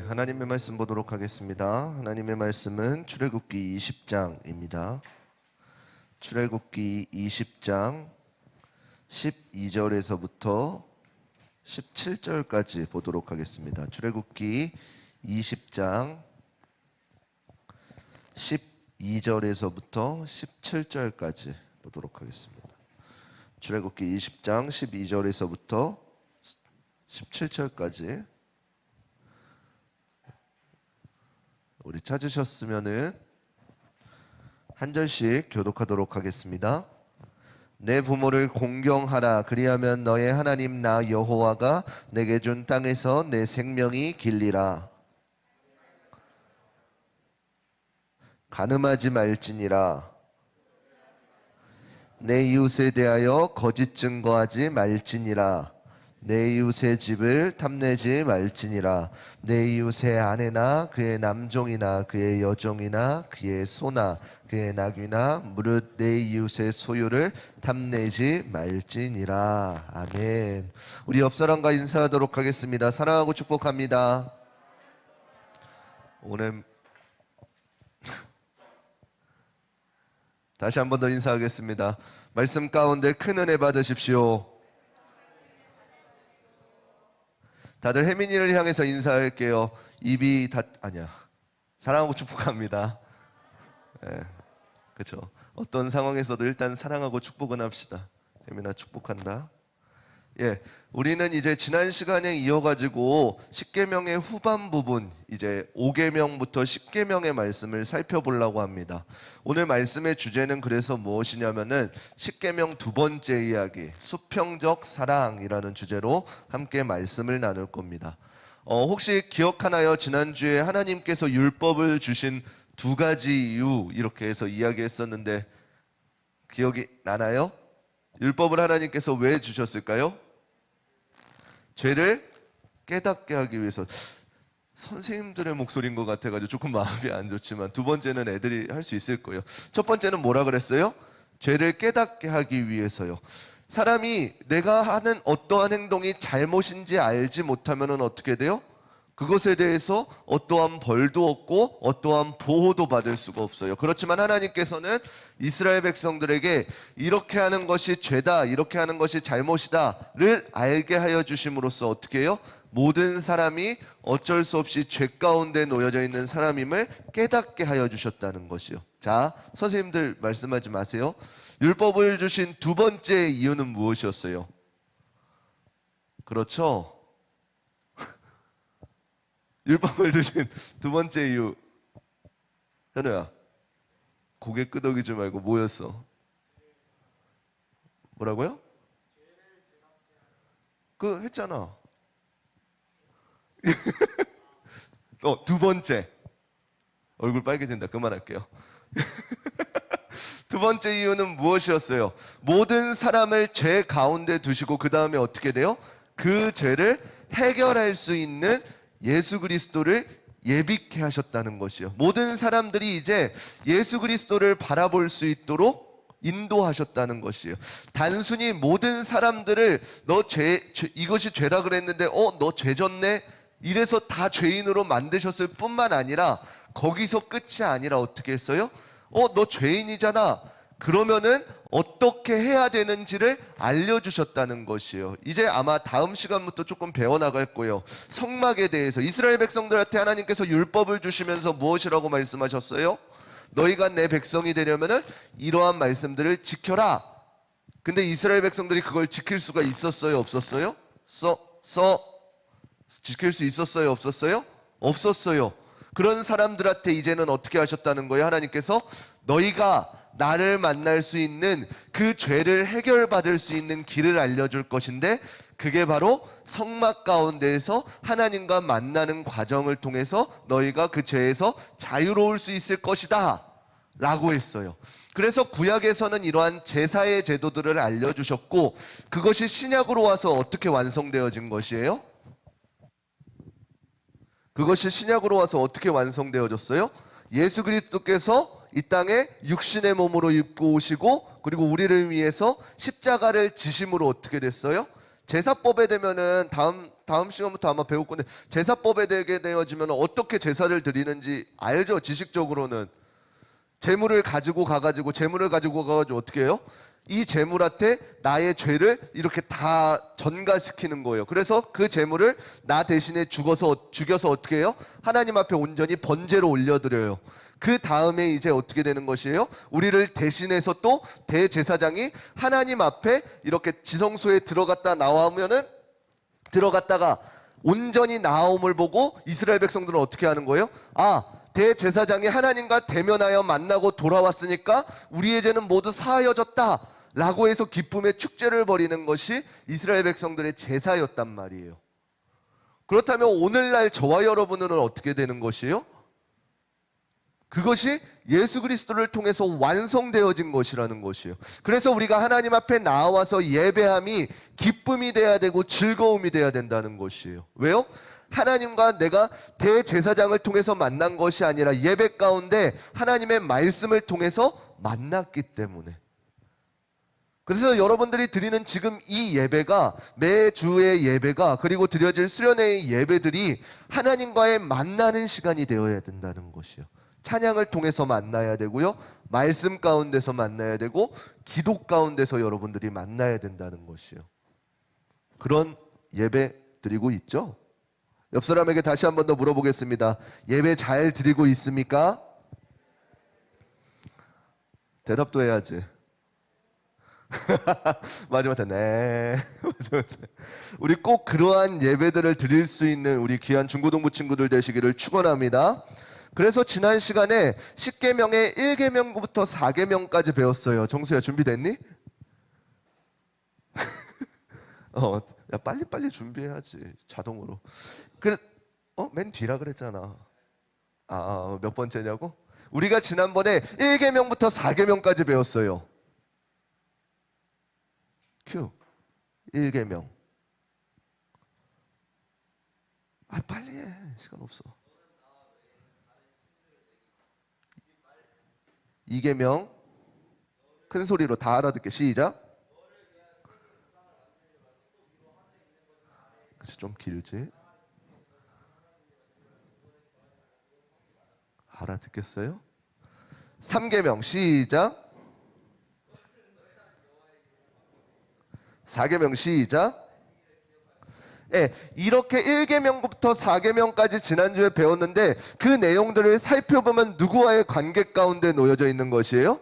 하나님의 말씀 보도록 하겠습니다. 하나님의 말씀은 출애굽기 20장입니다. 출애굽기 20장 12절에서부터 17절까지 보도록 하겠습니다. 출애굽기 20장 12절에서부터 17절까지 보도록 하겠습니다. 출애굽기 20장 12절에서부터 17절까지 우리 찾으셨으면은 한 절씩 교독하도록 하겠습니다. 내 부모를 공경하라. 그리하면 너의 하나님 나 여호와가 내게 준 땅에서 내 생명이 길리라. 간음하지 말지니라. 내 이웃에 대하여 거짓 증거하지 말지니라. 내 이웃의 집을 탐내지 말지니라. 내 이웃의 아내나 그의 남종이나 그의 여종이나 그의 소나 그의 나귀나 무릇 내 이웃의 소유를 탐내지 말지니라. 아멘. 우리 옆사람과 인사하도록 하겠습니다. 사랑하고 축복합니다. 오늘 다시 한 번 더 인사하겠습니다. 말씀 가운데 큰 은혜 받으십시오. 다들 혜민이를 향해서 인사할게요. 입이 다 아니야. 사랑하고 축복합니다. 그렇죠. 어떤 상황에서도 일단 사랑하고 축복은 합시다. 혜민아 축복한다. 우리는 이제 지난 시간에 이어가지고 10계명의 후반 부분, 이제 5계명부터 10계명의 말씀을 살펴보려고 합니다. 오늘 말씀의 주제는 그래서 무엇이냐면은 10계명 두 번째 이야기, 수평적 사랑이라는 주제로 함께 말씀을 나눌 겁니다. 혹시 기억하나요? 지난주에 하나님께서 율법을 주신 두 가지 이유 이렇게 해서 이야기했었는데 기억이 나나요? 율법을 하나님께서 왜 주셨을까요? 죄를 깨닫게 하기 위해서. 선생님들의 목소리인 것 같아가지고 조금 마음이 안 좋지만 두 번째는 애들이 할 수 있을 거예요. 첫 번째는 뭐라 그랬어요? 죄를 깨닫게 하기 위해서요. 사람이 내가 하는 어떠한 행동이 잘못인지 알지 못하면 어떻게 돼요? 그것에 대해서 어떠한 벌도 없고 어떠한 보호도 받을 수가 없어요. 그렇지만 하나님께서는 이스라엘 백성들에게 이렇게 하는 것이 죄다, 이렇게 하는 것이 잘못이다를 알게 하여 주심으로써 어떻게 해요? 모든 사람이 어쩔 수 없이 죄 가운데 놓여져 있는 사람임을 깨닫게 하여 주셨다는 것이요. 자, 선생님들 말씀하지 마세요. 율법을 주신 두 번째 이유는 무엇이었어요? 그렇죠. 율법을 주신 두 번째 이유. 현우야, 고개 끄덕이지 말고 뭐였어? 뭐라고요? 그 했잖아. 두 번째. 얼굴 빨개진다. 그만할게요. 두 번째 이유는 무엇이었어요? 모든 사람을 죄 가운데 두시고 그 다음에 어떻게 돼요? 그 죄를 해결할 수 있는 예수 그리스도를 예비케 하셨다는 것이요. 모든 사람들이 이제 예수 그리스도를 바라볼 수 있도록 인도하셨다는 것이에요. 단순히 모든 사람들을 너 이것이 죄라 그랬는데 너 죄 졌네? 이래서 다 죄인으로 만드셨을 뿐만 아니라 거기서 끝이 아니라 어떻게 했어요? 너 죄인이잖아. 그러면은 어떻게 해야 되는지를 알려주셨다는 것이에요. 이제 아마 다음 시간부터 조금 배워나갈 거예요. 성막에 대해서 이스라엘 백성들한테 하나님께서 율법을 주시면서 무엇이라고 말씀하셨어요? 너희가 내 백성이 되려면은 이러한 말씀들을 지켜라. 근데 이스라엘 백성들이 그걸 지킬 수가 있었어요? 없었어요? 지킬 수 있었어요? 없었어요? 없었어요. 그런 사람들한테 이제는 어떻게 하셨다는 거예요? 하나님께서 너희가 나를 만날 수 있는 그 죄를 해결받을 수 있는 길을 알려줄 것인데 그게 바로 성막 가운데에서 하나님과 만나는 과정을 통해서 너희가 그 죄에서 자유로울 수 있을 것이다 라고 했어요. 그래서 구약에서는 이러한 제사의 제도들을 알려주셨고 그것이 신약으로 와서 어떻게 완성되어진 것이에요? 그것이 신약으로 와서 어떻게 완성되어졌어요? 예수 그리스도께서 이 땅에 육신의 몸으로 입고 오시고 그리고 우리를 위해서 십자가를 지심으로 어떻게 됐어요? 제사법에 되면은 다음 다음 시간부터 아마 배울 건데 제사법에 대게 되어지면 어떻게 제사를 드리는지 알죠? 지식적으로는 재물을 가지고 가가지고 어떻게 해요? 이 재물한테 나의 죄를 이렇게 다 전가시키는 거예요. 그래서 그 재물을 나 대신에 죽여서 어떻게 해요? 하나님 앞에 온전히 번제로 올려드려요. 그 다음에 이제 어떻게 되는 것이에요? 우리를 대신해서 또 대제사장이 하나님 앞에 이렇게 지성소에 들어갔다가 온전히 나옴을 보고 이스라엘 백성들은 어떻게 하는 거예요? 대제사장이 하나님과 대면하여 만나고 돌아왔으니까 우리의 죄는 모두 사하여졌다 라고 해서 기쁨의 축제를 벌이는 것이 이스라엘 백성들의 제사였단 말이에요. 그렇다면 오늘날 저와 여러분은 어떻게 되는 것이에요? 그것이 예수 그리스도를 통해서 완성되어진 것이라는 것이에요. 그래서 우리가 하나님 앞에 나와서 예배함이 기쁨이 돼야 되고 즐거움이 돼야 된다는 것이에요. 왜요? 하나님과 내가 대제사장을 통해서 만난 것이 아니라 예배 가운데 하나님의 말씀을 통해서 만났기 때문에. 그래서 여러분들이 드리는 지금 이 예배가, 매주의 예배가, 그리고 드려질 수련회의 예배들이 하나님과의 만나는 시간이 되어야 된다는 것이요. 찬양을 통해서 만나야 되고요, 말씀 가운데서 만나야 되고, 기도 가운데서 여러분들이 만나야 된다는 것이요. 그런 예배 드리고 있죠? 옆 사람에게 다시 한 번 더 물어보겠습니다. 예배 잘 드리고 있습니까? 대답도 해야지. 마지막에 네. 우리 꼭 그러한 예배들을 드릴 수 있는 우리 귀한 중고등부 친구들 되시기를 축원합니다. 그래서 지난 시간에 10계명의 1계명부터 4계명까지 배웠어요. 정수야 준비됐니? 야 빨리빨리 준비해야지 자동으로. 맨 뒤라 그랬잖아. 몇 번째냐고? 우리가 지난번에 1계명부터 4계명까지 배웠어요. 큐. 1계명. 빨리 해. 시간 없어. 2계명. 큰 소리로 다 알아듣게. 시작. 그치, 좀 길지? 알아듣겠어요? 3계명. 시작. 4계명 시작. 이렇게 1계명부터 4계명까지 지난주에 배웠는데 그 내용들을 살펴보면 누구와의 관계 가운데 놓여져 있는 것이에요?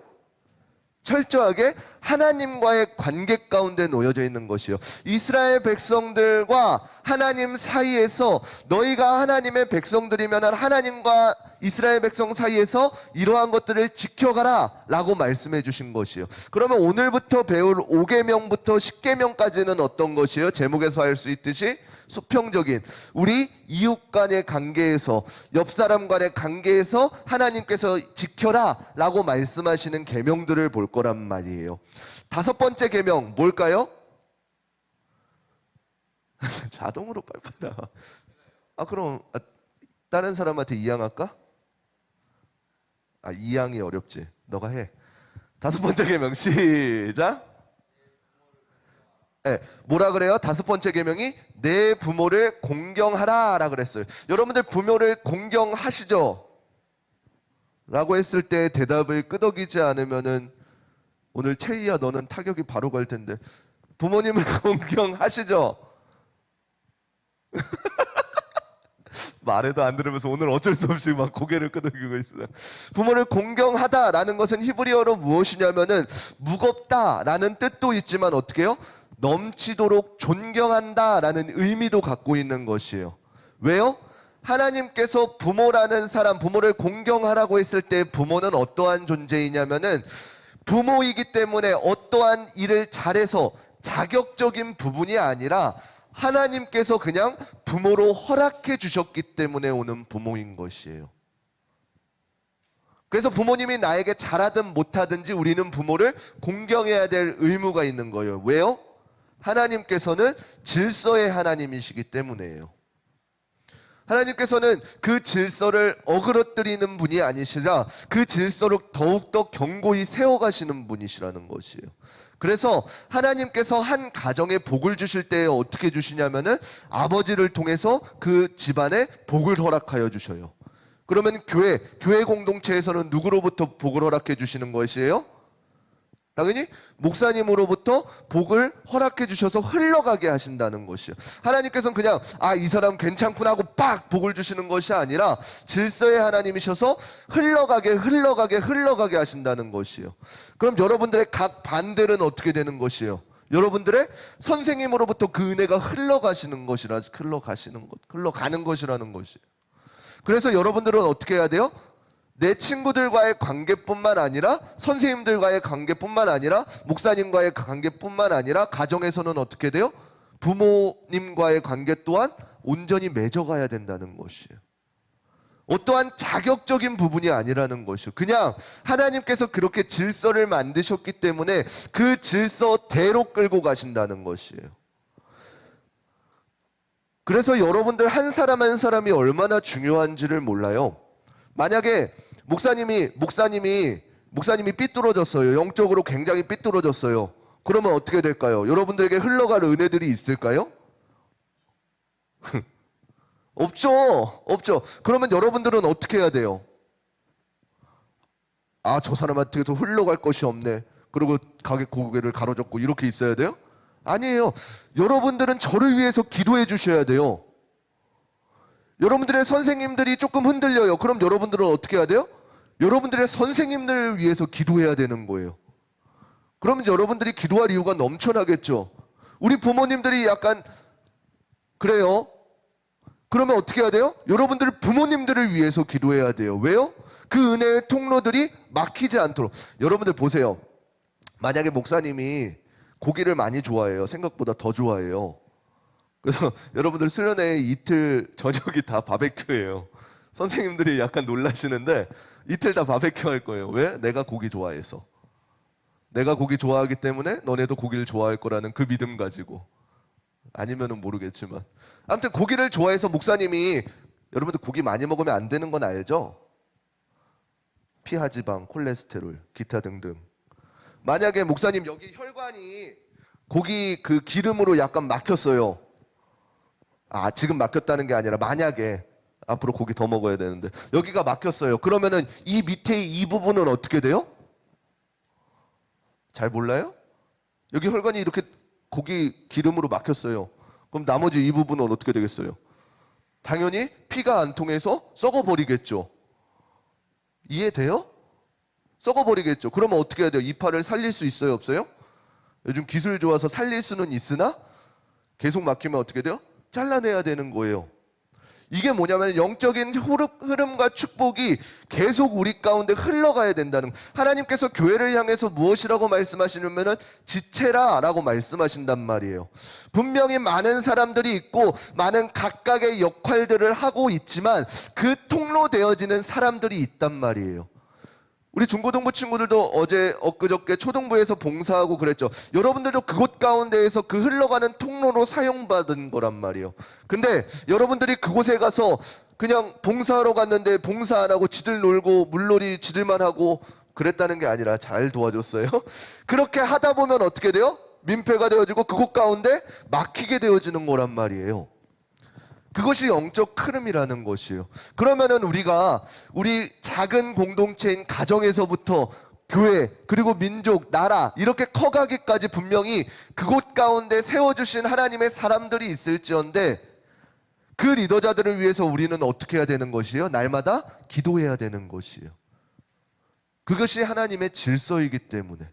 철저하게 하나님과의 관계 가운데 놓여져 있는 것이요. 이스라엘 백성들과 하나님 사이에서 너희가 하나님의 백성들이면 하나님과 이스라엘 백성 사이에서 이러한 것들을 지켜가라 라고 말씀해 주신 것이요. 그러면 오늘부터 배울 5계명부터 10계명까지는 어떤 것이에요? 제목에서 알 수 있듯이 수평적인 우리 이웃 간의 관계에서, 옆 사람 간의 관계에서 하나님께서 지켜라 라고 말씀하시는 계명들을 볼 거란 말이에요. 5번째 계명 뭘까요? 자동으로 빨리 나와. 그럼 다른 사람한테 이양할까? 이양이 어렵지. 너가 해. 5번째 계명 시작. 뭐라 그래요? 5번째 계명이 내 부모를 공경하라 라 그랬어요. 여러분들 부모를 공경하시죠? 라고 했을 때 대답을 끄덕이지 않으면은 오늘 채희야 너는 타격이 바로 갈 텐데 부모님을 공경하시죠? 말해도 안 들으면서 오늘 어쩔 수 없이 막 고개를 끄덕이고 있어요. 부모를 공경하다라는 것은 히브리어로 무엇이냐면은 무겁다라는 뜻도 있지만 어떻게 해요? 넘치도록 존경한다라는 의미도 갖고 있는 것이에요. 왜요? 하나님께서 부모라는 사람, 부모를 공경하라고 했을 때 부모는 어떠한 존재이냐면은 부모이기 때문에 어떠한 일을 잘해서 자격적인 부분이 아니라 하나님께서 그냥 부모로 허락해 주셨기 때문에 오는 부모인 것이에요. 그래서 부모님이 나에게 잘하든 못하든지 우리는 부모를 공경해야 될 의무가 있는 거예요. 왜요? 하나님께서는 질서의 하나님이시기 때문에요. 하나님께서는 그 질서를 어그러뜨리는 분이 아니시라 그 질서를 더욱더 견고히 세워가시는 분이시라는 것이에요. 그래서 하나님께서 한 가정에 복을 주실 때 어떻게 주시냐면은 아버지를 통해서 그 집안에 복을 허락하여 주셔요. 그러면 교회 공동체에서는 누구로부터 복을 허락해 주시는 것이에요? 당연히 목사님으로부터 복을 허락해 주셔서 흘러가게 하신다는 것이에요. 하나님께서는 그냥 이 사람 괜찮구나 하고 빡 복을 주시는 것이 아니라 질서의 하나님이셔서 흘러가게 하신다는 것이에요. 그럼 여러분들의 각 반들은 어떻게 되는 것이에요? 여러분들의 선생님으로부터 그 은혜가 흘러가는 것이라는 것이에요. 그래서 여러분들은 어떻게 해야 돼요? 내 친구들과의 관계뿐만 아니라 선생님들과의 관계뿐만 아니라 목사님과의 관계뿐만 아니라 가정에서는 어떻게 돼요? 부모님과의 관계 또한 온전히 맺어가야 된다는 것이에요. 어떠한 자격적인 부분이 아니라는 것이에요. 그냥 하나님께서 그렇게 질서를 만드셨기 때문에 그 질서대로 끌고 가신다는 것이에요. 그래서 여러분들 한 사람 한 사람이 얼마나 중요한지를 몰라요. 만약에 목사님이 삐뚤어졌어요. 영적으로 굉장히 삐뚤어졌어요. 그러면 어떻게 될까요? 여러분들에게 흘러갈 은혜들이 있을까요? 없죠. 그러면 여러분들은 어떻게 해야 돼요? 저 사람한테도 흘러갈 것이 없네. 그리고 고개를 가로젓고 이렇게 있어야 돼요? 아니에요. 여러분들은 저를 위해서 기도해 주셔야 돼요. 여러분들의 선생님들이 조금 흔들려요. 그럼 여러분들은 어떻게 해야 돼요? 여러분들의 선생님들을 위해서 기도해야 되는 거예요. 그러면 여러분들이 기도할 이유가 넘쳐나겠죠. 우리 부모님들이 약간 그래요. 그러면 어떻게 해야 돼요? 여러분들 부모님들을 위해서 기도해야 돼요. 왜요? 그 은혜의 통로들이 막히지 않도록. 여러분들 보세요. 만약에 목사님이 고기를 많이 좋아해요. 생각보다 더 좋아해요. 그래서 여러분들 수련회 이틀 저녁이 다 바베큐예요. 선생님들이 약간 놀라시는데 이틀 다 바베큐 할 거예요. 왜? 내가 고기 좋아해서. 내가 고기 좋아하기 때문에 너네도 고기를 좋아할 거라는 그 믿음 가지고. 아니면은 모르겠지만. 아무튼 고기를 좋아해서 목사님이 여러분들 고기 많이 먹으면 안 되는 건 알죠? 피하지방, 콜레스테롤, 기타 등등. 만약에 목사님 여기 혈관이 고기 그 기름으로 약간 막혔어요. 지금 막혔다는 게 아니라 만약에 앞으로 고기 더 먹어야 되는데 여기가 막혔어요. 그러면은 이 밑에 이 부분은 어떻게 돼요? 잘 몰라요? 여기 혈관이 이렇게 고기 기름으로 막혔어요. 그럼 나머지 이 부분은 어떻게 되겠어요? 당연히 피가 안 통해서 썩어버리겠죠. 이해돼요? 썩어버리겠죠. 그러면 어떻게 해야 돼요? 이파를 살릴 수 있어요? 없어요? 요즘 기술 좋아서 살릴 수는 있으나 계속 막히면 어떻게 돼요? 잘라내야 되는 거예요. 이게 뭐냐면 영적인 흐름과 축복이 계속 우리 가운데 흘러가야 된다는 거예요. 하나님께서 교회를 향해서 무엇이라고 말씀하시냐면은 지체라 라고 말씀하신단 말이에요. 분명히 많은 사람들이 있고 많은 각각의 역할들을 하고 있지만 그 통로 되어지는 사람들이 있단 말이에요. 우리 중고등부 친구들도 어제 엊그저께 초등부에서 봉사하고 그랬죠. 여러분들도 그곳 가운데에서 그 흘러가는 통로로 사용받은 거란 말이에요. 근데 여러분들이 그곳에 가서 그냥 봉사하러 갔는데 봉사 안 하고 지들 놀고 물놀이 지들만 하고 그랬다는 게 아니라 잘 도와줬어요. 그렇게 하다 보면 어떻게 돼요? 민폐가 되어지고 그곳 가운데 막히게 되어지는 거란 말이에요. 그것이 영적 흐름이라는 것이에요. 그러면은 우리가 우리 작은 공동체인 가정에서부터 교회 그리고 민족, 나라 이렇게 커가기까지 분명히 그곳 가운데 세워주신 하나님의 사람들이 있을지언데 그 리더자들을 위해서 우리는 어떻게 해야 되는 것이에요? 날마다 기도해야 되는 것이에요. 그것이 하나님의 질서이기 때문에.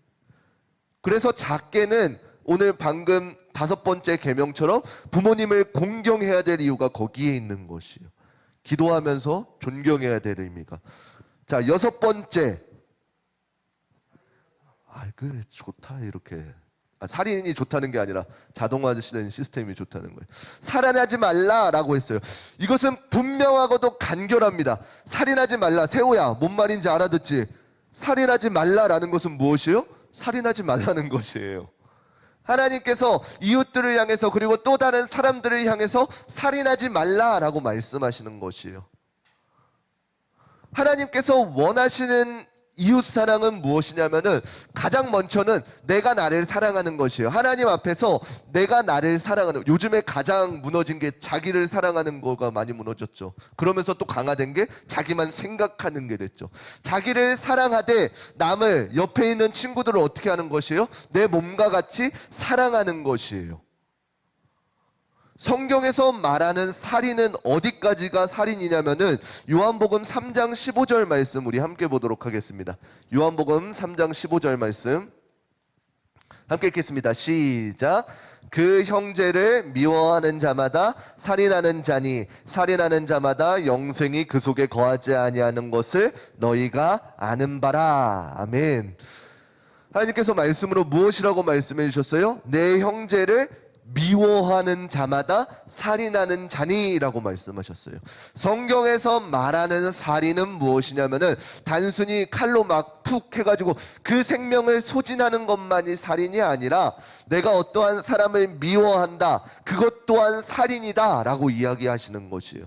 그래서 작게는 오늘 방금 5번째 계명처럼 부모님을 공경해야 될 이유가 거기에 있는 것이에요. 기도하면서 존경해야 될 의미가. 자, 6번째. 그래 좋다 이렇게. 살인이 좋다는 게 아니라 자동화되는 시스템이 좋다는 거예요. 살인하지 말라라고 했어요. 이것은 분명하고도 간결합니다. 살인하지 말라. 세호야, 뭔 말인지 알아듣지? 살인하지 말라라는 것은 무엇이에요? 살인하지 말라는 것이에요. 하나님께서 이웃들을 향해서 그리고 또 다른 사람들을 향해서 살인하지 말라라고 말씀하시는 것이에요. 하나님께서 원하시는 이웃 사랑은 무엇이냐면은 가장 먼저는 내가 나를 사랑하는 것이에요. 하나님 앞에서 내가 나를 사랑하는, 요즘에 가장 무너진 게 자기를 사랑하는 거가 많이 무너졌죠. 그러면서 또 강화된 게 자기만 생각하는 게 됐죠. 자기를 사랑하되 남을, 옆에 있는 친구들을 어떻게 하는 것이에요? 내 몸과 같이 사랑하는 것이에요. 성경에서 말하는 살인은 어디까지가 살인이냐면은 요한복음 3장 15절 말씀 우리 함께 보도록 하겠습니다. 요한복음 3장 15절 말씀 함께 읽겠습니다. 시작. 그 형제를 미워하는 자마다 살인하는 자니 살인하는 자마다 영생이 그 속에 거하지 아니하는 것을 너희가 아는 바라. 아멘. 하나님께서 말씀으로 무엇이라고 말씀해 주셨어요? 내 형제를 미워하는 자마다 살인하는 자니라고 말씀하셨어요. 성경에서 말하는 살인은 무엇이냐면은 단순히 칼로 막 푹 해가지고 그 생명을 소진하는 것만이 살인이 아니라 내가 어떠한 사람을 미워한다, 그것 또한 살인이다 라고 이야기하시는 것이에요.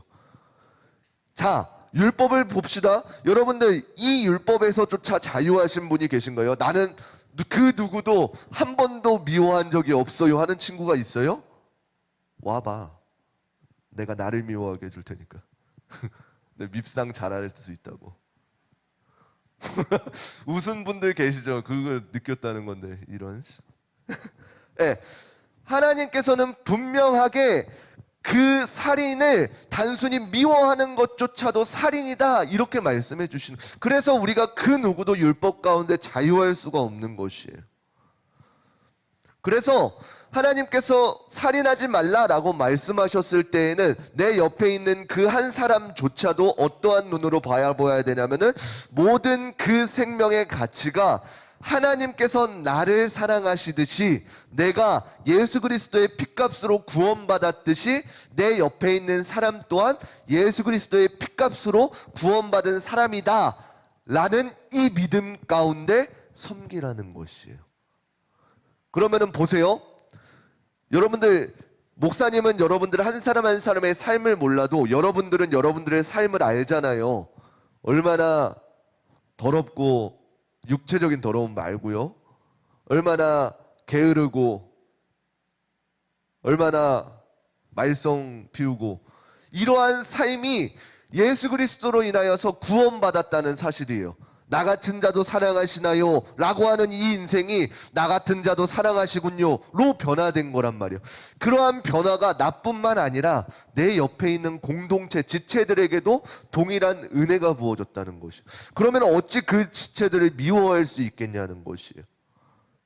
자, 율법을 봅시다. 여러분들 이 율법에서조차 자유하신 분이 계신 거예요. 나는 그 누구도 한 번도 미워한 적이 없어요 하는 친구가 있어요? 와봐. 내가 나를 미워하게 해줄 테니까. 내 밉상 잘할 수 있다고. 웃은 분들 계시죠? 그거 느꼈다는 건데 이런. 네, 하나님께서는 분명하게 그 살인을 단순히 미워하는 것조차도 살인이다 이렇게 말씀해 주시는. 그래서 우리가 그 누구도 율법 가운데 자유할 수가 없는 것이에요. 그래서 하나님께서 살인하지 말라라고 말씀하셨을 때에는 내 옆에 있는 그 한 사람조차도 어떠한 눈으로 보아야 되냐면은 모든 그 생명의 가치가 하나님께서 나를 사랑하시듯이 내가 예수 그리스도의 핏값으로 구원받았듯이 내 옆에 있는 사람 또한 예수 그리스도의 핏값으로 구원받은 사람이다 라는 이 믿음 가운데 섬기라는 것이에요. 그러면은 보세요. 여러분들, 목사님은 여러분들 한 사람 한 사람의 삶을 몰라도 여러분들은 여러분들의 삶을 알잖아요. 얼마나 더럽고, 육체적인 더러움 말고요, 얼마나 게으르고 얼마나 말썽 피우고, 이러한 삶이 예수 그리스도로 인하여서 구원받았다는 사실이에요. 나 같은 자도 사랑하시나요? 라고 하는 이 인생이 나 같은 자도 사랑하시군요 로 변화된 거란 말이에요. 그러한 변화가 나뿐만 아니라 내 옆에 있는 공동체 지체들에게도 동일한 은혜가 부어졌다는 것이에요. 그러면 어찌 그 지체들을 미워할 수 있겠냐는 것이에요.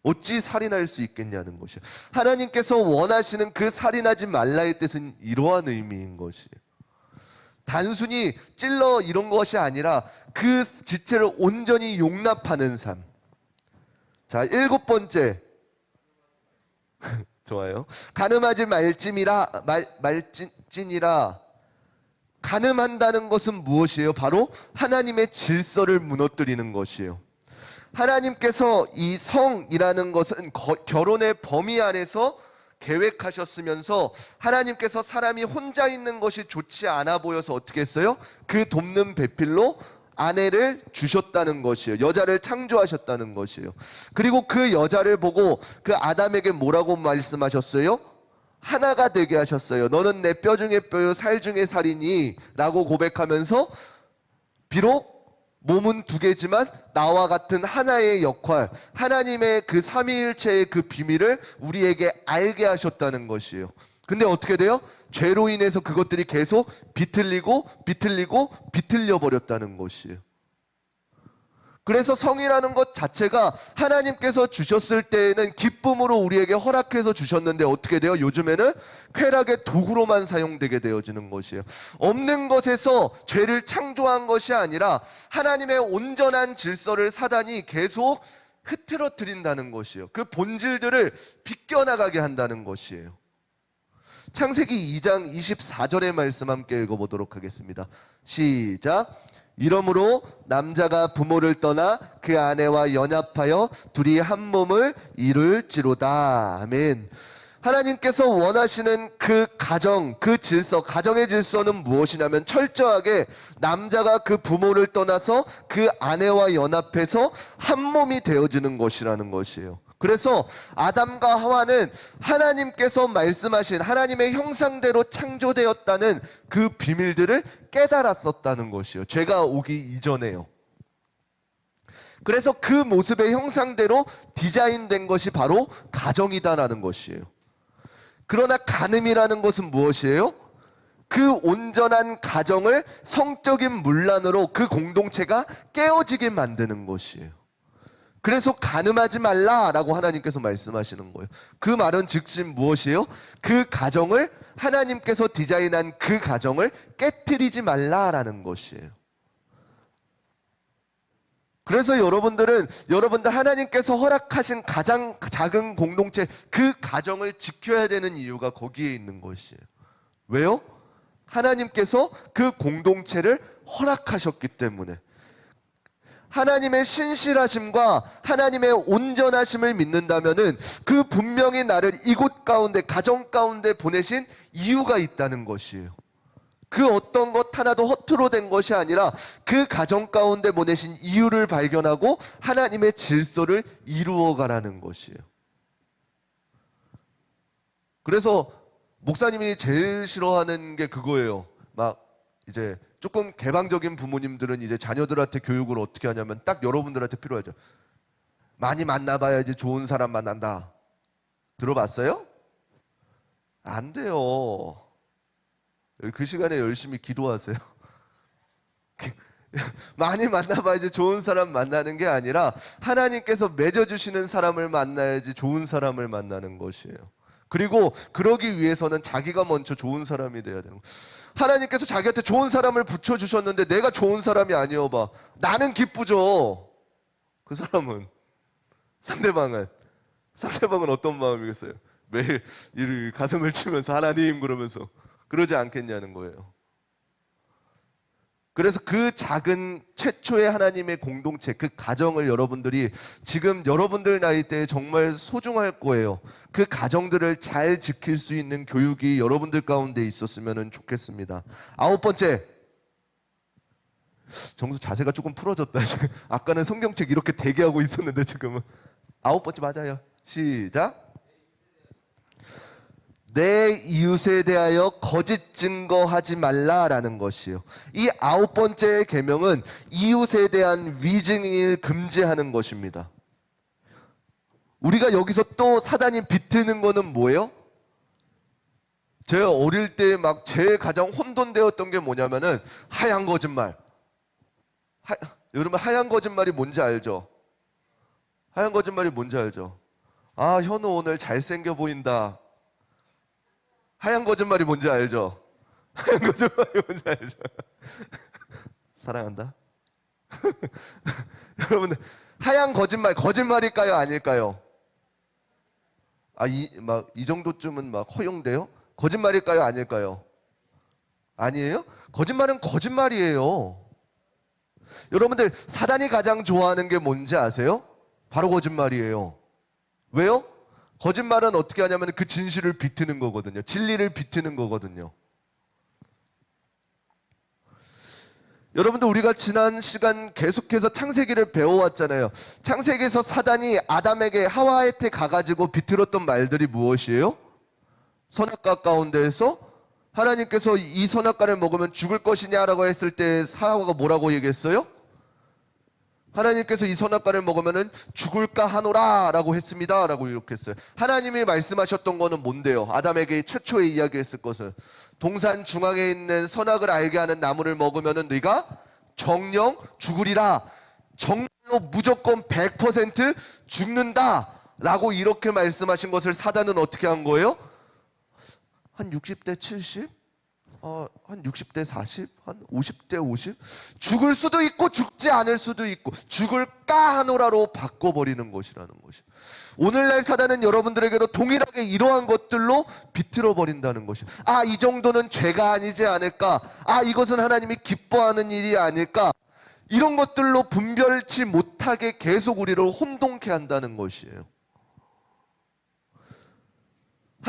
어찌 살인할 수 있겠냐는 것이에요. 하나님께서 원하시는 그 살인하지 말라의 뜻은 이러한 의미인 것이에요. 단순히 찔러 이런 것이 아니라 그 지체를 온전히 용납하는 삶. 자, 7번째. 좋아요. 가늠하지 말지니라. 가늠한다는 것은 무엇이에요? 바로 하나님의 질서를 무너뜨리는 것이에요. 하나님께서 이 성이라는 것은 결혼의 범위 안에서 계획하셨으면서 하나님께서 사람이 혼자 있는 것이 좋지 않아 보여서 어떻게 했어요? 그 돕는 배필로 아내를 주셨다는 것이에요. 여자를 창조하셨다는 것이에요. 그리고 그 여자를 보고 그 아담에게 뭐라고 말씀하셨어요? 하나가 되게 하셨어요. 너는 내 뼈 중에 뼈요 살 중에 살이니 라고 고백하면서 비록 몸은 두 개지만 나와 같은 하나의 역할, 하나님의 그 삼위일체의 그 비밀을 우리에게 알게 하셨다는 것이에요. 근데 어떻게 돼요? 죄로 인해서 그것들이 계속 비틀리고 비틀려 버렸다는 것이에요. 그래서 성이라는 것 자체가 하나님께서 주셨을 때에는 기쁨으로 우리에게 허락해서 주셨는데 어떻게 돼요? 요즘에는 쾌락의 도구로만 사용되게 되어지는 것이에요. 없는 것에서 죄를 창조한 것이 아니라 하나님의 온전한 질서를 사단이 계속 흐트러뜨린다는 것이에요. 그 본질들을 비껴나가게 한다는 것이에요. 창세기 2장 24절의 말씀 함께 읽어보도록 하겠습니다. 시작. 이러므로 남자가 부모를 떠나 그 아내와 연합하여 둘이 한 몸을 이룰지로다. 아멘. 하나님께서 원하시는 그 가정, 그 질서, 가정의 질서는 무엇이냐면 철저하게 남자가 그 부모를 떠나서 그 아내와 연합해서 한 몸이 되어지는 것이라는 것이에요. 그래서 아담과 하와는 하나님께서 말씀하신 하나님의 형상대로 창조되었다는 그 비밀들을 깨달았었다는 것이에요. 죄가 오기 이전에요. 그래서 그 모습의 형상대로 디자인된 것이 바로 가정이다라는 것이에요. 그러나 간음이라는 것은 무엇이에요? 그 온전한 가정을 성적인 문란으로 그 공동체가 깨어지게 만드는 것이에요. 그래서 간음하지 말라라고 하나님께서 말씀하시는 거예요. 그 말은 즉시 무엇이에요? 그 가정을 하나님께서 디자인한 그 가정을 깨트리지 말라라는 것이에요. 그래서 여러분들 하나님께서 허락하신 가장 작은 공동체 그 가정을 지켜야 되는 이유가 거기에 있는 것이에요. 왜요? 하나님께서 그 공동체를 허락하셨기 때문에. 하나님의 신실하심과 하나님의 온전하심을 믿는다면은 그 분명히 나를 이곳 가운데 가정 가운데 보내신 이유가 있다는 것이에요. 그 어떤 것 하나도 허투루 된 것이 아니라 그 가정 가운데 보내신 이유를 발견하고 하나님의 질서를 이루어 가라는 것이에요. 그래서 목사님이 제일 싫어하는 게 그거예요. 막 이제 조금 개방적인 부모님들은 이제 자녀들한테 교육을 어떻게 하냐면 딱 여러분들한테 필요하죠. 많이 만나봐야지 좋은 사람 만난다. 들어봤어요? 안 돼요. 그 시간에 열심히 기도하세요. 많이 만나봐야지 좋은 사람 만나는 게 아니라 하나님께서 맺어주시는 사람을 만나야지 좋은 사람을 만나는 것이에요. 그리고 그러기 위해서는 자기가 먼저 좋은 사람이 돼야 되는 거예요. 하나님께서 자기한테 좋은 사람을 붙여주셨는데 내가 좋은 사람이 아니어봐. 나는 기쁘죠. 그 사람은 상대방은 어떤 마음이겠어요? 매일 이 가슴을 치면서 하나님 그러면서 그러지 않겠냐는 거예요. 그래서 그 작은 최초의 하나님의 공동체, 그 가정을 여러분들이 지금 여러분들 나이대에 정말 소중할 거예요. 그 가정들을 잘 지킬 수 있는 교육이 여러분들 가운데 있었으면 좋겠습니다. 9번째, 정수 자세가 조금 풀어졌다. 아까는 성경책 이렇게 대기하고 있었는데 지금은 9번째 맞아요. 시작. 내 이웃에 대하여 거짓 증거하지 말라라는 것이요. 이 9번째 계명은 이웃에 대한 위증을 금지하는 것입니다. 우리가 여기서 또 사단이 비트는 거는 뭐예요? 제가 어릴 때 막 제일 가장 혼돈되었던 게 뭐냐면은 하얀 거짓말. 여러분 하얀 거짓말이 뭔지 알죠? 하얀 거짓말이 뭔지 알죠? 아, 현우 오늘 잘생겨 보인다. 하얀 거짓말이 뭔지 알죠? 하얀 거짓말이 뭔지 알죠? 사랑한다. 여러분들 하얀 거짓말일까요? 아닐까요? 이 정도쯤은 막 허용돼요? 거짓말일까요? 아닐까요? 아니에요? 거짓말은 거짓말이에요. 여러분들 사단이 가장 좋아하는 게 뭔지 아세요? 바로 거짓말이에요. 왜요? 거짓말은 어떻게 하냐면 그 진실을 비트는 거거든요. 진리를 비트는 거거든요. 여러분들 우리가 지난 시간 계속해서 창세기를 배워왔잖아요. 창세기에서 사단이 아담에게 하와한테 가가지고 비틀었던 말들이 무엇이에요? 선악과 가운데에서 하나님께서 이 선악과를 먹으면 죽을 것이냐라고 했을 때 하와가 뭐라고 얘기했어요? 하나님께서 이 선악과를 먹으면 죽을까 하노라 라고 했습니다 라고 이렇게 했어요. 하나님이 말씀하셨던 거는 뭔데요? 아담에게 최초에 이야기했을 것은 동산 중앙에 있는 선악을 알게 하는 나무를 먹으면 네가 정령 죽으리라. 정말로 무조건 100% 죽는다 라고 이렇게 말씀하신 것을 사단은 어떻게 한 거예요? 한 60대 70? 한 60대 40? 한 50대 50? 죽을 수도 있고 죽지 않을 수도 있고 죽을까 하노라로 바꿔버리는 것이라는 것이. 오늘날 사단은 여러분들에게도 동일하게 이러한 것들로 비틀어 버린다는 것이. 이 정도는 죄가 아니지 않을까? 이것은 하나님이 기뻐하는 일이 아닐까? 이런 것들로 분별치 못하게 계속 우리를 혼동케 한다는 것이에요.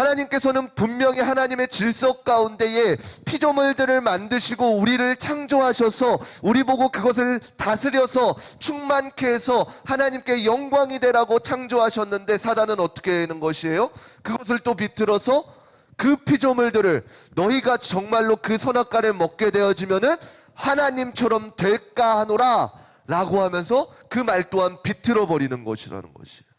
하나님께서는 분명히 하나님의 질서 가운데에 피조물들을 만드시고 우리를 창조하셔서 우리 보고 그것을 다스려서 충만케 해서 하나님께 영광이 되라고 창조하셨는데, 사단은 어떻게 하는 것이에요? 그것을 또 비틀어서 그 피조물들을 너희가 정말로 그 선악과를 먹게 되어지면은 하나님처럼 될까 하노라 라고 하면서 그 말 또한 비틀어 버리는 것이라는 것이에요.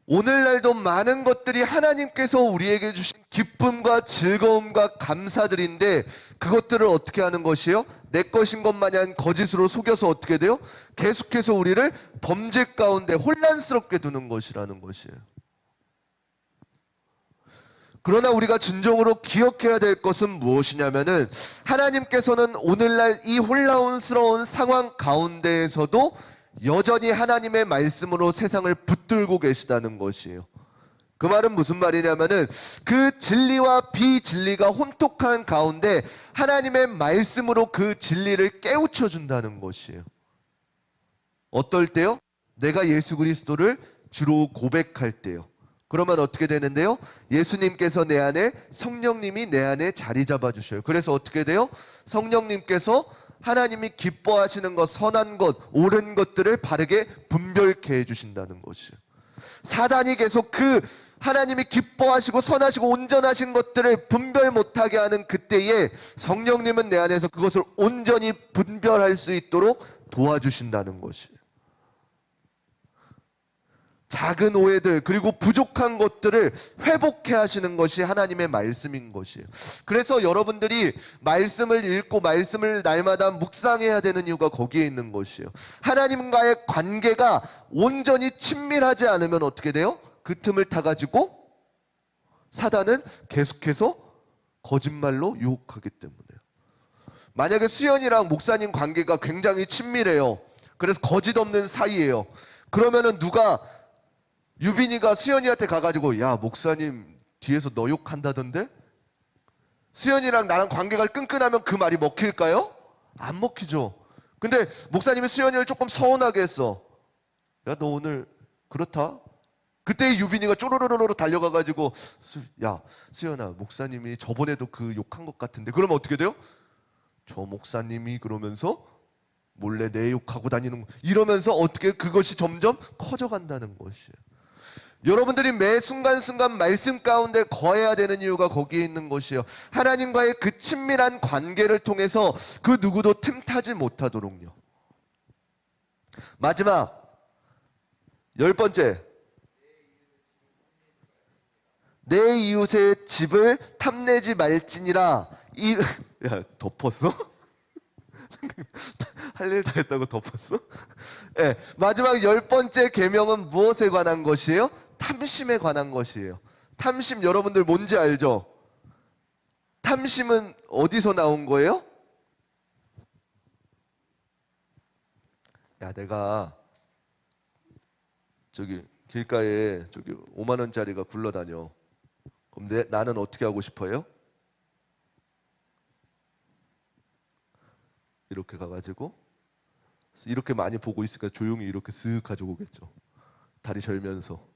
오늘날도 많은 것들이 하나님께서 우리에게 주신 기쁨과 즐거움과 감사들인데, 그것들을 어떻게 하는 것이에요? 내 것인 것 마냥 거짓으로 속여서 어떻게 돼요? 계속해서 우리를 범죄 가운데 혼란스럽게 두는 것이라는 것이에요. 그러나 우리가 진정으로 기억해야 될 것은 무엇이냐면은, 하나님께서는 오늘날 이 혼란스러운 상황 가운데에서도 여전히 하나님의 말씀으로 세상을 붙들고 계시다는 것이에요. 그 말은 무슨 말이냐면은, 그 진리와 비진리가 혼톡한 가운데 하나님의 말씀으로 그 진리를 깨우쳐 준다는 것이에요. 어떨 때요? 내가 예수 그리스도를 주로 고백할 때요. 그러면 어떻게 되는데요? 예수님께서 내 안에, 성령님이 내 안에 자리 잡아 주셔요. 그래서 어떻게 돼요? 성령님께서 하나님이 기뻐하시는 것, 선한 것, 옳은 것들을 바르게 분별케 해주신다는 것이에요. 사단이 계속 그 하나님이 기뻐하시고 선하시고 온전하신 것들을 분별 못하게 하는 그때에 성령님은 내 안에서 그것을 온전히 분별할 수 있도록 도와주신다는 것이에요. 작은 오해들 그리고 부족한 것들을 회복해 하시는 것이 하나님의 말씀인 것이에요. 그래서 여러분들이 말씀을 읽고 말씀을 날마다 묵상해야 되는 이유가 거기에 있는 것이에요. 하나님과의 관계가 온전히 친밀하지 않으면 어떻게 돼요? 그 틈을 타가지고 사단은 계속해서 거짓말로 유혹하기 때문에요. 만약에 수연이랑 목사님 관계가 굉장히 친밀해요. 그래서 거짓 없는 사이예요. 그러면은 누가 유빈이가 수연이한테 가가지고, 야, 목사님 뒤에서 너 욕한다던데? 수연이랑 나랑 관계가 끈끈하면 그 말이 먹힐까요? 안 먹히죠. 근데 목사님이 수연이를 조금 서운하게 했어. 야, 너 오늘 그렇다? 그때 유빈이가 쪼로로로로 달려가가지고, 야, 수연아, 목사님이 저번에도 그 욕한 것 같은데. 그러면 어떻게 돼요? 저 목사님이 그러면서 몰래 내 욕하고 다니는, 이러면서 어떻게 그것이 점점 커져간다는 것이에요. 여러분들이 매 순간순간 말씀 가운데 거해야 되는 이유가 거기에 있는 것이에요. 하나님과의 그 친밀한 관계를 통해서 그 누구도 틈타지 못하도록요. 마지막 10번째, 내 이웃의 집을 탐내지 말지니라. 야, 덮었어? 할 일 다 했다고 덮었어? 네, 마지막 10번째 계명은 무엇에 관한 것이에요? 탐심에 관한 것이에요. 탐심, 여러분들 뭔지 알죠? 탐심은 어디서 나온 거예요? 야, 내가 저기 길가에 저기 5만 원짜리가 굴러다녀. 그럼 나는 어떻게 하고 싶어요? 이렇게 가가지고 이렇게 많이 보고 있으니까 조용히 이렇게 쓱 가지고 오겠죠. 다리 절면서.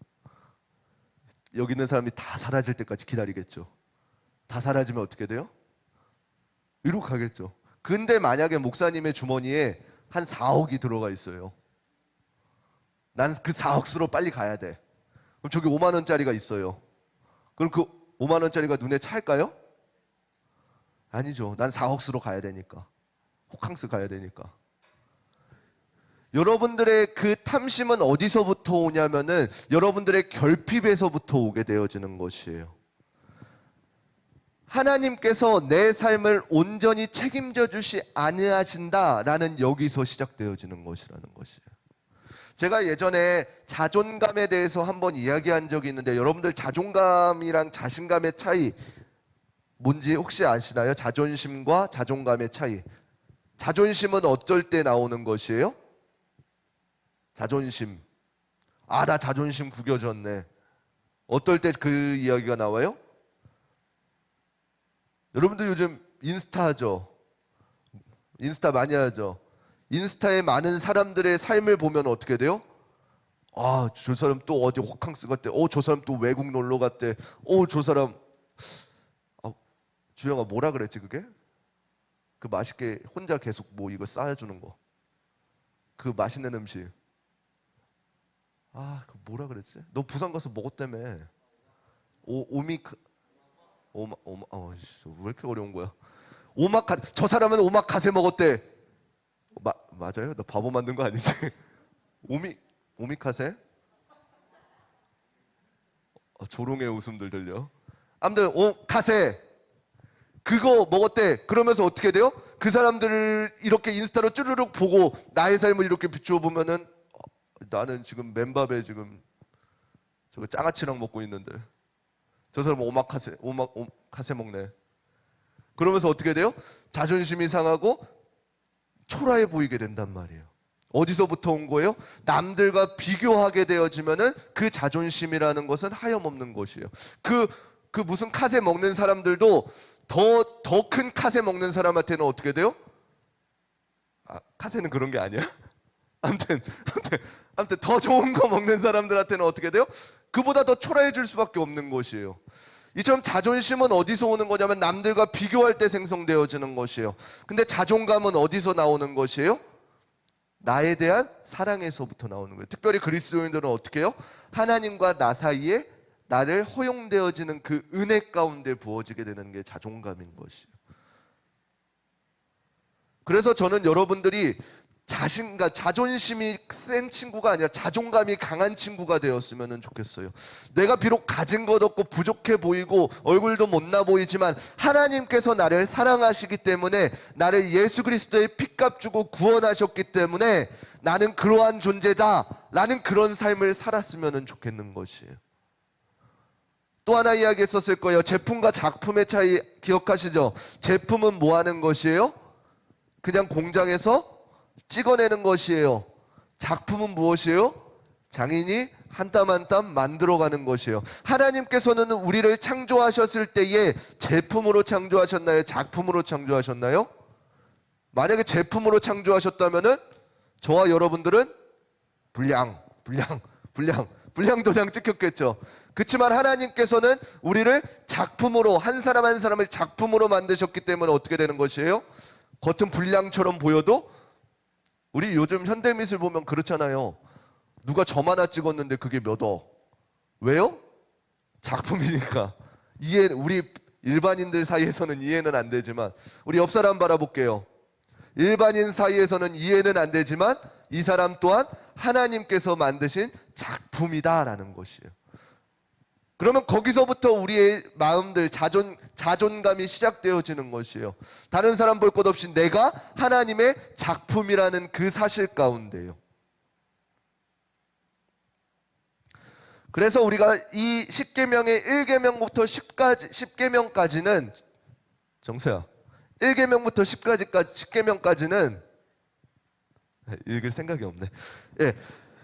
여기 있는 사람이 다 사라질 때까지 기다리겠죠. 다 사라지면 어떻게 돼요? 이렇게 가겠죠. 근데 만약에 목사님의 주머니에 한 4억이 들어가 있어요. 난 그 4억 수로 빨리 가야 돼. 그럼 저기 5만 원짜리가 있어요. 그럼 그 5만 원짜리가 눈에 찰까요? 아니죠. 난 4억 수로 가야 되니까. 호캉스 가야 되니까. 여러분들의 그 탐심은 어디서부터 오냐면은 여러분들의 결핍에서부터 오게 되어지는 것이에요. 하나님께서 내 삶을 온전히 책임져 주시 아니하신다라는 여기서 시작되어지는 것이라는 것이에요. 제가 예전에 자존감에 대해서 한번 이야기한 적이 있는데, 여러분들 자존감이랑 자신감의 차이 뭔지 혹시 아시나요? 자존심과 자존감의 차이. 자존심은 어떨 때 나오는 것이에요? 자존심. 아, 나 자존심 구겨졌네. 어떨 때 그 이야기가 나와요? 여러분들 요즘 인스타 하죠? 인스타 많이 하죠? 인스타에 많은 사람들의 삶을 보면 어떻게 돼요? 아, 저 사람 또 어디 호캉스 갔대. 저 사람 또 외국 놀러 갔대. 저 사람 주영아 뭐라 그랬지 그게? 그 맛있게 혼자 계속 뭐 이거 쌓아주는 거. 그 맛있는 음식. 그 뭐라 그랬지? 너 부산 가서 먹었다며. 오미카 왜 이렇게 어려운 거야? 저 사람은 오마카세 먹었대. 맞아요? 나 바보 만든 거 아니지? 오미카세? 조롱의 웃음들 들려. 아무튼 오카세 그거 먹었대. 그러면서 어떻게 돼요? 그 사람들을 이렇게 인스타로 쭈르륵 보고 나의 삶을 이렇게 비추어 보면은 나는 지금 맨밥에 지금 저거 장아찌랑 먹고 있는데 저 사람은 오마카세 먹네. 그러면서 어떻게 돼요? 자존심이 상하고 초라해 보이게 된단 말이에요. 어디서부터 온 거예요? 남들과 비교하게 되어지면은 그 자존심이라는 것은 하염없는 것이에요. 그 무슨 카세 먹는 사람들도 더 큰 카세 먹는 사람한테는 어떻게 돼요? 카세는 그런 게 아니야? 아무튼 더 좋은 거 먹는 사람들한테는 어떻게 돼요? 그보다 더 초라해질 수밖에 없는 것이에요. 이처럼 자존심은 어디서 오는 거냐면 남들과 비교할 때 생성되어지는 것이에요. 근데 자존감은 어디서 나오는 것이에요? 나에 대한 사랑에서부터 나오는 거예요. 특별히 그리스도인들은 어떻게 해요? 하나님과 나 사이에 나를 허용되어지는 그 은혜 가운데 부어지게 되는 게 자존감인 것이에요. 그래서 저는 여러분들이 자존심이 센 친구가 아니라 자존감이 강한 친구가 되었으면 좋겠어요. 내가 비록 가진 것 없고 부족해 보이고 얼굴도 못나 보이지만 하나님께서 나를 사랑하시기 때문에 나를 예수 그리스도의 피값 주고 구원하셨기 때문에 나는 그러한 존재다 라는 그런 삶을 살았으면 좋겠는 것이에요. 또 하나 이야기했었을 거예요. 제품과 작품의 차이 기억하시죠? 제품은 뭐 하는 것이에요? 그냥 공장에서 찍어내는 것이에요. 작품은 무엇이에요? 장인이 한 땀 한 땀 만들어가는 것이에요. 하나님께서는 우리를 창조하셨을 때에 제품으로 창조하셨나요? 작품으로 창조하셨나요? 만약에 제품으로 창조하셨다면은 저와 여러분들은 불량 도장 찍혔겠죠. 그렇지만 하나님께서는 우리를 작품으로 한 사람 한 사람을 작품으로 만드셨기 때문에 어떻게 되는 것이에요? 겉은 불량처럼 보여도 우리 요즘 현대미술 보면 그렇잖아요. 누가 점 하나 찍었는데 그게 몇 억. 왜요? 작품이니까. 우리 일반인들 사이에서는 이해는 안 되지만 우리 옆 사람 바라볼게요. 일반인 사이에서는 이해는 안 되지만 이 사람 또한 하나님께서 만드신 작품이다라는 것이에요. 그러면 거기서부터 우리의 마음들, 자존감이 시작되어지는 것이에요. 다른 사람 볼 것 없이 내가 하나님의 작품이라는 그 사실 가운데요. 그래서 우리가 이 10계명의 1계명부터 10계명까지는 정서야 1계명부터 10계명까지는 읽을 생각이 없네. 예,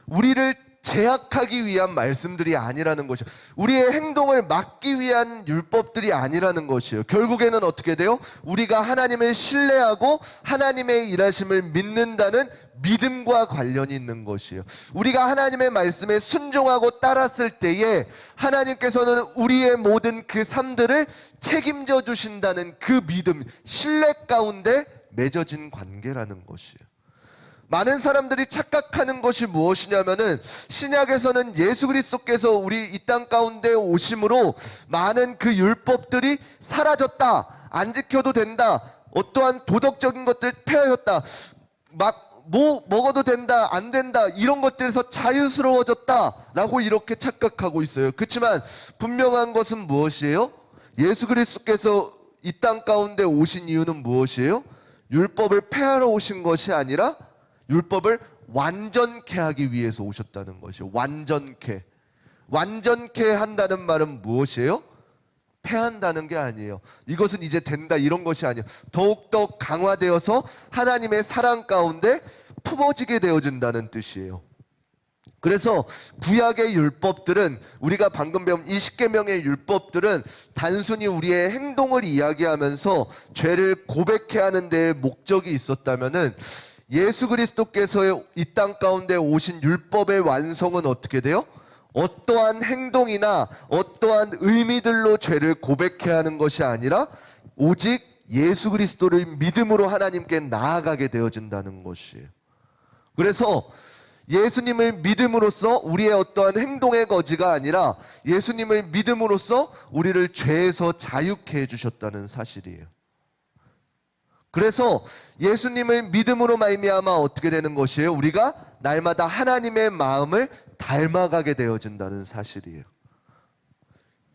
우리를 제약하기 위한 말씀들이 아니라는 것이에요. 우리의 행동을 막기 위한 율법들이 아니라는 것이에요. 결국에는 어떻게 돼요? 우리가 하나님을 신뢰하고 하나님의 일하심을 믿는다는 믿음과 관련이 있는 것이에요. 우리가 하나님의 말씀에 순종하고 따랐을 때에 하나님께서는 우리의 모든 그 삶들을 책임져 주신다는 그 믿음, 신뢰 가운데 맺어진 관계라는 것이에요. 많은 사람들이 착각하는 것이 무엇이냐면은 신약에서는 예수 그리스도께서 우리 이 땅 가운데 오심으로 많은 그 율법들이 사라졌다. 안 지켜도 된다. 어떠한 도덕적인 것들 폐하였다. 뭐 먹어도 된다. 안 된다. 이런 것들에서 자유스러워졌다. 라고 이렇게 착각하고 있어요. 그렇지만 분명한 것은 무엇이에요? 예수 그리스도께서 이 땅 가운데 오신 이유는 무엇이에요? 율법을 폐하러 오신 것이 아니라 율법을 완전케 하기 위해서 오셨다는 것이에요. 완전케 한다는 말은 무엇이에요? 폐한다는 게 아니에요. 이것은 이제 된다 이런 것이 아니에요. 더욱더 강화되어서 하나님의 사랑 가운데 품어지게 되어진다는 뜻이에요. 그래서 구약의 율법들은 우리가 방금 배운 이 10계명의 율법들은 단순히 우리의 행동을 이야기하면서 죄를 고백해야 하는 데에 목적이 있었다면은 예수 그리스도께서 이 땅 가운데 오신 율법의 완성은 어떻게 돼요? 어떠한 행동이나 어떠한 의미들로 죄를 고백해야 하는 것이 아니라 오직 예수 그리스도를 믿음으로 하나님께 나아가게 되어진다는 것이에요. 그래서 예수님을 믿음으로써 우리의 어떠한 행동의 거지가 아니라 예수님을 믿음으로써 우리를 죄에서 자유케 해주셨다는 사실이에요. 그래서 예수님을 믿음으로 말미암아 어떻게 되는 것이에요? 우리가 날마다 하나님의 마음을 닮아가게 되어진다는 사실이에요.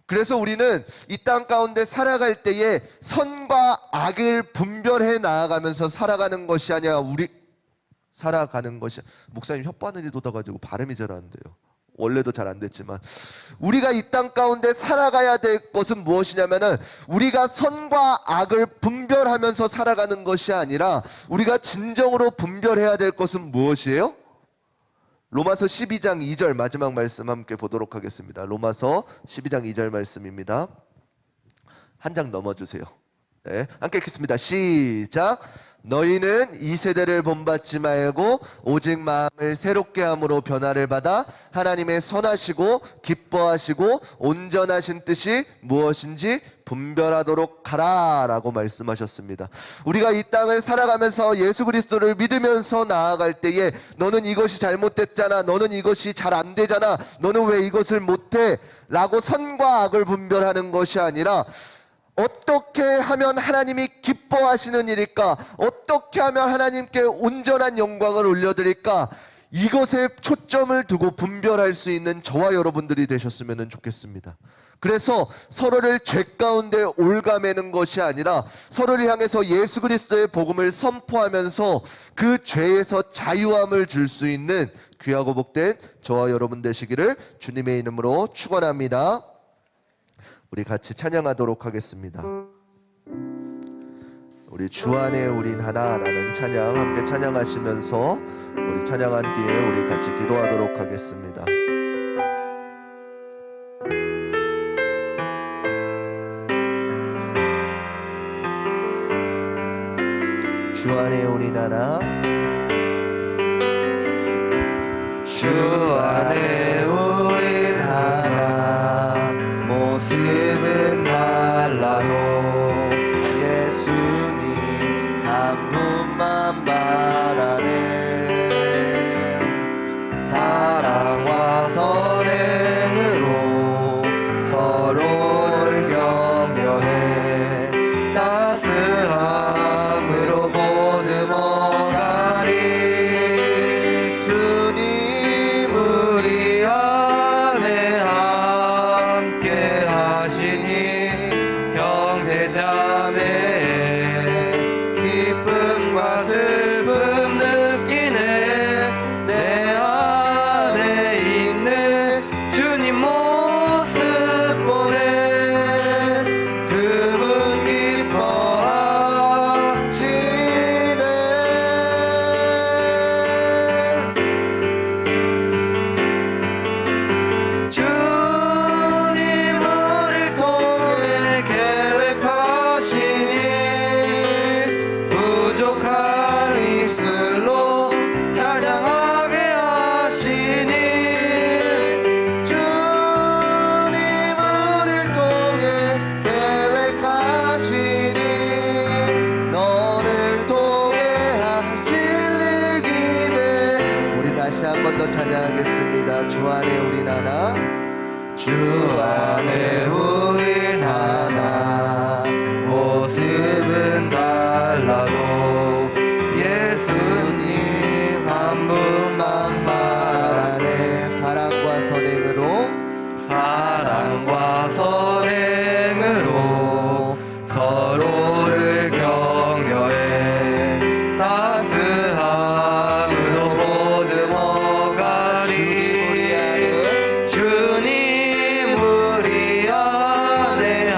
그래서 우리는 이 땅 가운데 살아갈 때에 선과 악을 분별해 나아가면서 살아가는 것이 아니라 살아가는 것이, 목사님 혓바늘이 돋아가지고 발음이 잘 안 돼요. 원래도 잘 안 됐지만 우리가 이 땅 가운데 살아가야 될 것은 무엇이냐면은 우리가 선과 악을 분별하면서 살아가는 것이 아니라 우리가 진정으로 분별해야 될 것은 무엇이에요? 로마서 12장 2절 마지막 말씀 함께 보도록 하겠습니다. 로마서 12장 2절 말씀입니다. 한 장 넘어주세요. 네, 함께 읽겠습니다. 시작. 너희는 이 세대를 본받지 말고 오직 마음을 새롭게 함으로 변화를 받아 하나님의 선하시고 기뻐하시고 온전하신 뜻이 무엇인지 분별하도록 하라 라고 말씀하셨습니다. 우리가 이 땅을 살아가면서 예수 그리스도를 믿으면서 나아갈 때에 너는 이것이 잘못됐잖아, 너는 이것이 잘 안 되잖아, 너는 왜 이것을 못해 라고 선과 악을 분별하는 것이 아니라 어떻게 하면 하나님이 기뻐하시는 일일까? 어떻게 하면 하나님께 온전한 영광을 올려드릴까? 이것에 초점을 두고 분별할 수 있는 저와 여러분들이 되셨으면 좋겠습니다. 그래서 서로를 죄 가운데 올가매는 것이 아니라 서로를 향해서 예수 그리스도의 복음을 선포하면서 그 죄에서 자유함을 줄 수 있는 귀하고 복된 저와 여러분 되시기를 주님의 이름으로 축원합니다. 우리 같이 찬양하도록 하겠습니다. 우리 주 안에 우린 하나라는 찬양 함께 찬양하시면서 우리 찬양한 뒤에 우리 같이 기도하도록 하겠습니다. 주 안에 우린 하나, 주 안에 우린 하나, 모습은 달라도 예수님 한 분만 바라네. 사랑과 선행으로 서로를 격려해 따스함으로 보듬어가리. 주님 우리 안에 함께 하시니 형제자매 기쁨과 슬픔 느끼네. 내 안에 있는 주님 모습 보네. 그분 기뻐하시네. 주님 우리를 통해 계획하시니 부족한 입술로 찬양하게 하시니. 주님 우리를 통해 계획하시니 너를 통해 하실 일 기대. 우리 다시 한 번 더 찬양하겠습니다. 주 안에 우린 하나, 주 안에 우린 하나, 모습은 달라도 예수님 한 분만 바라네. 사랑과 선행으로 서로를 격려해 따스함으로 보듬어가리. 주님 우리 안에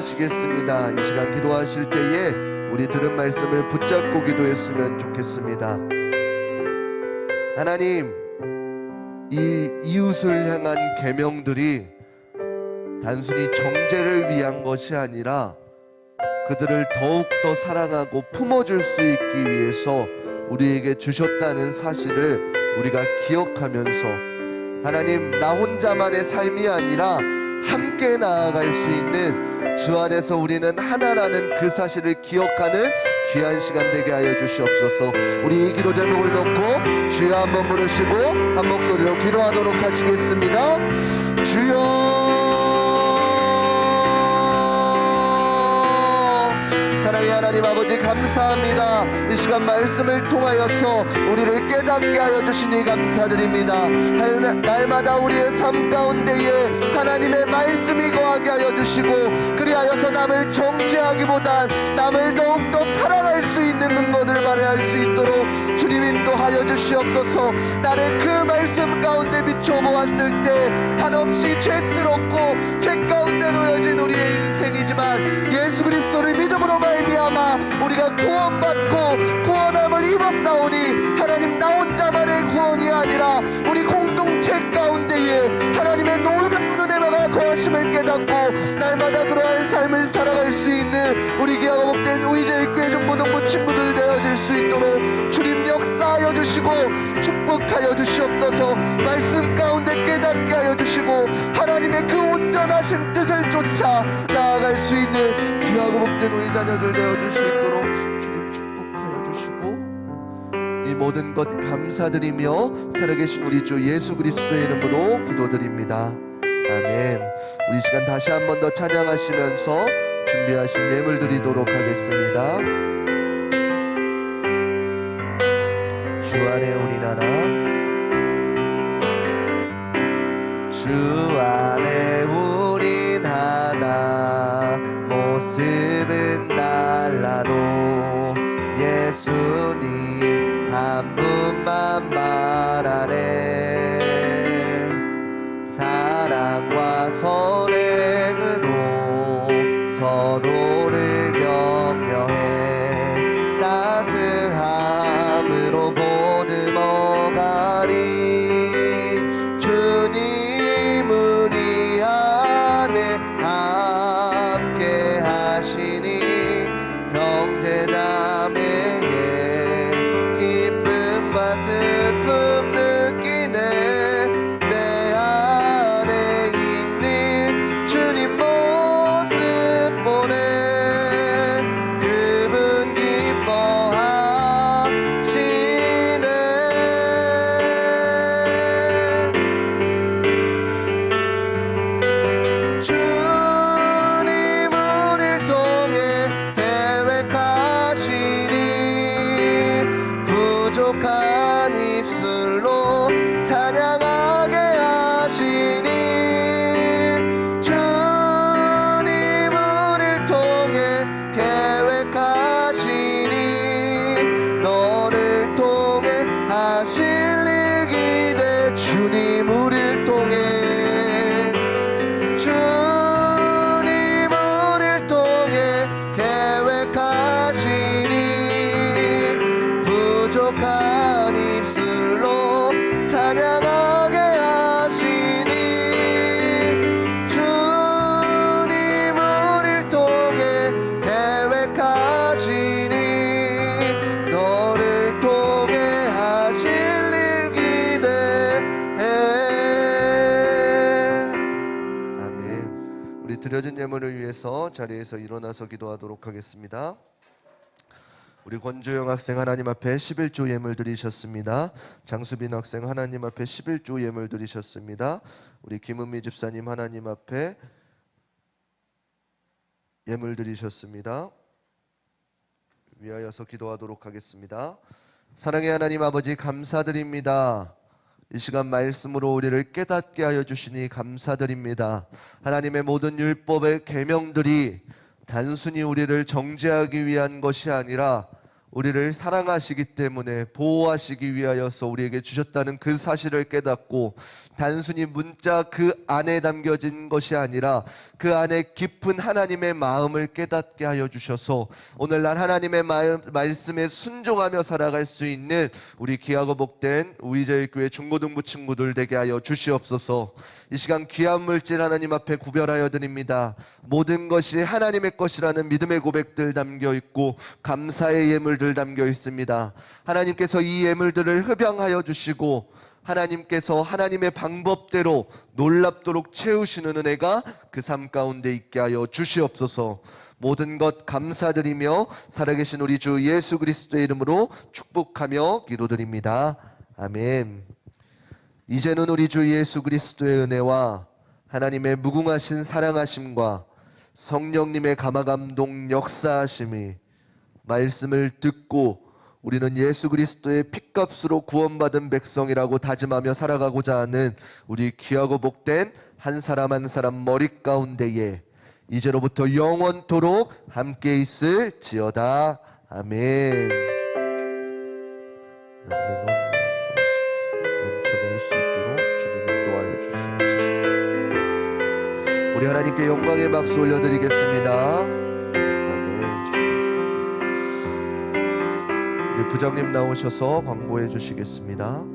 기도하시겠습니다. 이 시간 기도하실 때에 우리 들은 말씀을 붙잡고 기도했으면 좋겠습니다. 하나님, 이 이웃을 향한 계명들이 단순히 정죄를 위한 것이 아니라 그들을 더욱더 사랑하고 품어줄 수 있기 위해서 우리에게 주셨다는 사실을 우리가 기억하면서, 하나님, 나 혼자만의 삶이 아니라 함께 나아갈 수 있는 주 안에서 우리는 하나라는 그 사실을 기억하는 귀한 시간 되게 하여 주시옵소서. 우리 이 기도 제목을 놓고 주여 한번 부르시고 한 목소리로 기도하도록 하시겠습니다. 주여. 사랑의 하나님 아버지, 감사합니다. 이 시간 말씀을 통하여서 우리를 깨닫게 하여 주시니 감사드립니다. 날마다 우리의 삶 가운데에 하나님의 말씀이 거하게 하여 주시고, 그리하여서 남을 정죄하기보단 남을 더욱더 사랑할 수 있는 능력을 발휘할 수 있도록 주님 인도하여 주시옵소서. 나를 그 말씀 가운데 비춰보았을 때 한없이 죄스럽고 죄 가운데 놓여진 우리의 인생이지만 예수 그리스도를 믿음으로 말미암아 우리가 구원받고 구원함을 입었사오니, 하나님, 나 혼자만의 구원이 아니라 우리 공동체 가운데에 하나님의 놀라운 은혜가 거하심을 깨닫고 날마다 그러한 삶을 살아갈 수 있는 우리 귀하고 복된 의제교회 중고등부 친구들 되어질 수 있도록 주님 역사하여 주시고 축복하여 주시옵소서. 말씀 가운데 깨닫게 하여 주시고 하나님의 그 온전하신 뜻을 쫓아 나아갈 수 있는 귀하고 복된 우리 자녀들 되어줄 수 있도록 주님 축복하여 주시고, 이 모든 것 감사드리며 살아계신 우리 주 예수 그리스도의 이름으로 기도드립니다. 아멘. 우리 시간 다시 한 번 더 찬양하시면서 준비하신 예물 드리도록 하겠습니다. 주 안에 우리 나라, 주 안에 우린 하나, 모습은 달라도 예수님 한 분만 말하네. 사랑과 선행으로 서로를 격려해 따스함으로 보듬어가리. 주님 우리 안에 함께 하시니 형제자매의 기쁨과 슬픔 느끼네. 내 안에 있는 주님 모습 보네. 그분 기뻐하시네. 주님 우리를 통해 계획하시니 부족한 입술로 찬양하게 하시니. 주님 우리를 통해 계획하시니 너를 통해 하실 일 기대. 주님 우리를 통해, 주님 우리를 통해 계획하시니 부족한 입술로 찬양하게 하시니. 주님 우리를 통해 계획하시니 너를 통해 하실 일 기대해. 아멘. 우리 드려진 예물을 위해서 자리에서 일어나서 기도하도록 하겠습니다. 우리 권주영 학생 하나님 앞에 11조 예물 드리셨습니다. 장수빈 학생 하나님 앞에 11조 예물 드리셨습니다. 우리 김은미 집사님 하나님 앞에 예물 드리셨습니다. 위하여서 기도하도록 하겠습니다. 사랑의 하나님 아버지, 감사드립니다. 이 시간 말씀으로 우리를 깨닫게 하여 주시니 감사드립니다. 하나님의 모든 율법의 계명들이 단순히 우리를 정죄하기 위한 것이 아니라 우리를 사랑하시기 때문에 보호하시기 위하여서 우리에게 주셨다는 그 사실을 깨닫고 단순히 문자 그 안에 담겨진 것이 아니라 그 안에 깊은 하나님의 마음을 깨닫게 하여 주셔서 오늘날 하나님의 말씀에 순종하며 살아갈 수 있는 우리 귀하고 복된 우이제일교회 중고등부 친구들 되게 하여 주시옵소서. 이 시간 귀한 물질 하나님 앞에 구별하여 드립니다. 모든 것이 하나님의 것이라는 믿음의 고백들 담겨 있고 감사의 예물들 담겨 있습니다. 하나님께서 이 예물들을 흡양하여 주시고 하나님께서 하나님의 방법대로 놀랍도록 채우시는 은혜가 그 삶 가운데 있게 하여 주시옵소서. 모든 것 감사드리며 살아계신 우리 주 예수 그리스도의 이름으로 축복하며 기도드립니다. 아멘. 이제는 우리 주 예수 그리스도의 은혜와 하나님의 무궁하신 사랑하심과 성령님의 감화감동 역사하심이 말씀을 듣고 우리는 예수 그리스도의 핏값으로 구원받은 백성이라고 다짐하며 살아가고자 하는 우리 귀하고 복된 한 사람 한 사람 머리 가운데에 이제로부터 영원토록 함께 있을지어다. 아멘. 넘쳐갈 수 있도록 주님 인도하여 주시옵소서. 우리 하나님께 영광의 박수 올려드리겠습니다. 부장님 나오셔서 광고해 주시겠습니다.